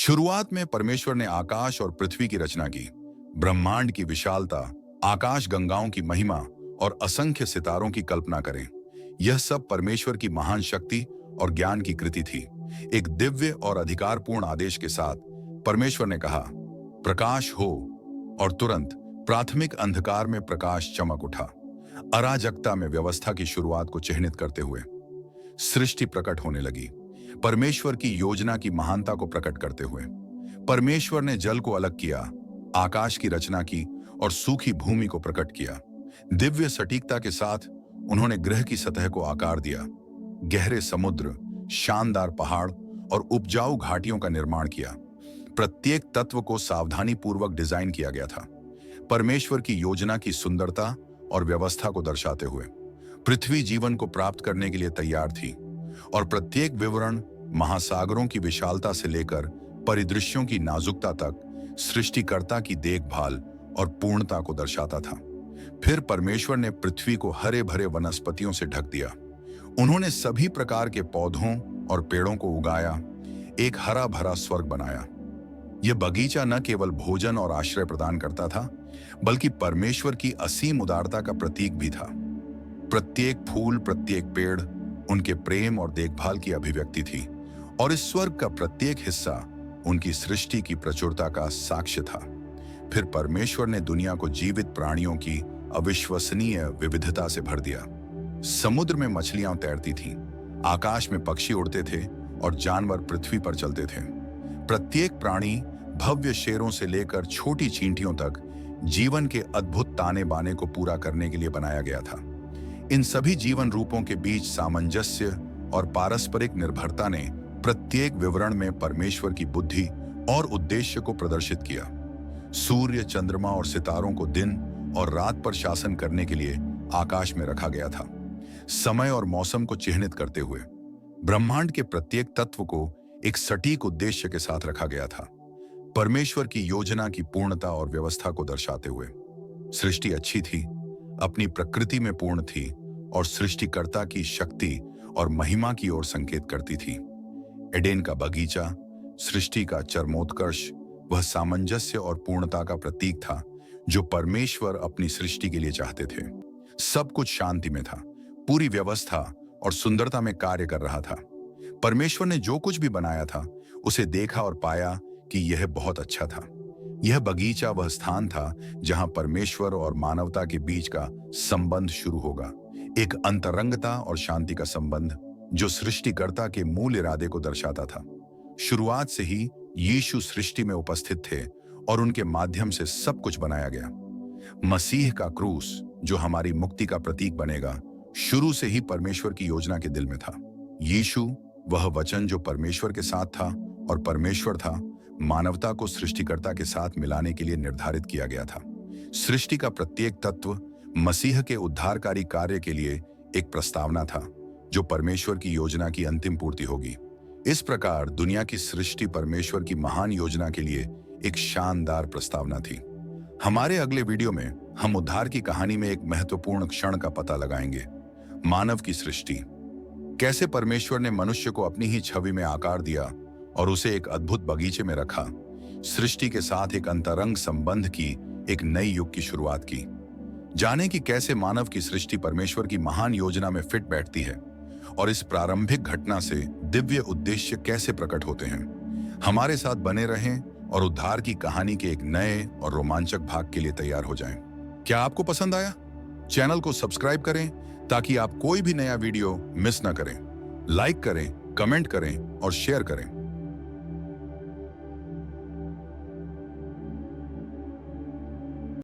शुरुआत में परमेश्वर ने आकाश और पृथ्वी की रचना की। ब्रह्मांड की विशालता, आकाश गंगाओं की महिमा और असंख्य सितारों की कल्पना करें। यह सब परमेश्वर की महान शक्ति और ज्ञान की कृति थी। एक दिव्य और अधिकारपूर्ण आदेश के साथ परमेश्वर ने कहा, प्रकाश हो, और तुरंत प्राथमिक अंधकार में प्रकाश चमक उठा। अराजकता में व्यवस्था की शुरुआत को चिह्नित करते हुए सृष्टि प्रकट होने लगी। परमेश्वर की योजना की महानता को प्रकट करते हुए परमेश्वर ने जल को अलग किया, आकाश की रचना की और सूखी भूमि को प्रकट किया। दिव्य सटीकता के साथ उन्होंने ग्रह की सतह को आकार दिया, गहरे समुद्र, शानदार पहाड़ और उपजाऊ घाटियों का निर्माण किया। प्रत्येक तत्व को सावधानी पूर्वक डिजाइन किया गया था, परमेश्वर की योजना की सुंदरता और व्यवस्था को दर्शाते हुए। पृथ्वी जीवन को प्राप्त करने के लिए तैयार थी और प्रत्येक विवरण, महासागरों की विशालता से लेकर परिदृश्यों की नाजुकता तक, सृष्टिकर्ता की देखभाल और पूर्णता को दर्शाता था। फिर परमेश्वर ने पृथ्वी को हरे भरे वनस्पतियों से ढक दिया। उन्होंने सभी प्रकार के पौधों और पेड़ों को उगाया, एक हरा भरा स्वर्ग बनाया। यह बगीचा न केवल भोजन और आश्रय प्रदान करता था, बल्कि परमेश्वर की असीम उदारता का प्रतीक भी था। प्रत्येक फूल, प्रत्येक पेड़ उनके प्रेम और देखभाल की अभिव्यक्ति थी, और इस स्वर्ग का प्रत्येक हिस्सा उनकी सृष्टि की प्रचुरता का साक्ष्य था। फिर परमेश्वर ने दुनिया को जीवित प्राणियों की अविश्वसनीय विविधता से भर दिया। समुद्र में मछलियां तैरती थीं, आकाश में पक्षी उड़ते थे और जानवर पृथ्वी पर चलते थे। प्रत्येक प्राणी, भव्य शेरों से लेकर छोटी चींटियों तक, जीवन के अद्भुत ताने बाने को पूरा करने के लिए बनाया गया था। इन सभी जीवन रूपों के बीच सामंजस्य और पारस्परिक निर्भरता ने प्रत्येक विवरण में परमेश्वर की बुद्धि और उद्देश्य को प्रदर्शित किया। सूर्य, चंद्रमा और सितारों को दिन और रात पर शासन करने के लिए आकाश में रखा गया था, समय और मौसम को चिह्नित करते हुए। ब्रह्मांड के प्रत्येक तत्व को एक सटीक उद्देश्य के साथ रखा गया था, परमेश्वर की योजना की पूर्णता और व्यवस्था को दर्शाते हुए। सृष्टि अच्छी थी, अपनी प्रकृति में पूर्ण थी और सृष्टिकर्ता की शक्ति और महिमा की ओर संकेत करती थी। एडेन का बगीचा, सृष्टि का चरमोत्कर्ष, वह सामंजस्य और पूर्णता का प्रतीक था जो परमेश्वर अपनी सृष्टि के लिए चाहते थे। सब कुछ शांति में था, पूरी व्यवस्था और सुंदरता में कार्य कर रहा था। परमेश्वर ने जो कुछ भी बनाया था उसे देखा और पाया कि यह बहुत अच्छा था। यह बगीचा वह स्थान था जहां परमेश्वर और मानवता के बीच का संबंध शुरू होगा, एक अंतरंगता और शांति का संबंध जो सृष्टिकर्ता के मूल इरादे को दर्शाता था। शुरुआत से ही यीशु सृष्टि में उपस्थित थे और उनके माध्यम से सब कुछ बनाया गया। मसीह का क्रूस, जो हमारी मुक्ति का प्रतीक बनेगा, शुरू से ही परमेश्वर की योजना के दिल में था। यीशु, वह वचन जो परमेश्वर के साथ था और परमेश्वर था, मानवता को सृष्टिकर्ता के साथ मिलाने के लिए निर्धारित किया गया था। सृष्टि का प्रत्येक तत्व मसीह के उद्धारकारी कार्य के लिए एक प्रस्तावना था, जो परमेश्वर की योजना की अंतिम पूर्ति होगी। इस प्रकार दुनिया की सृष्टि परमेश्वर की महान योजना के लिए एक शानदार प्रस्तावना थी। हमारे अगले वीडियो में हम उद्धार की कहानी में एक महत्वपूर्ण क्षण का पता लगाएंगे, मानव की सृष्टि। कैसे परमेश्वर ने मनुष्य को अपनी ही छवि में आकार दिया और उसे एक अद्भुत बगीचे में रखा, सृष्टि के साथ एक अंतरंग संबंध की एक नई युग की शुरुआत की। जाने कि कैसे मानव की सृष्टि परमेश्वर की महान योजना में फिट बैठती है और इस प्रारंभिक घटना से दिव्य उद्देश्य कैसे प्रकट होते हैं। हमारे साथ बने रहें और उद्धार की कहानी के एक नए और रोमांचक भाग के लिए तैयार हो जाएं। क्या आपको पसंद आया? चैनल को सब्सक्राइब करें ताकि आप कोई भी नया वीडियो मिस न करें। लाइक करें, कमेंट करें और शेयर करें।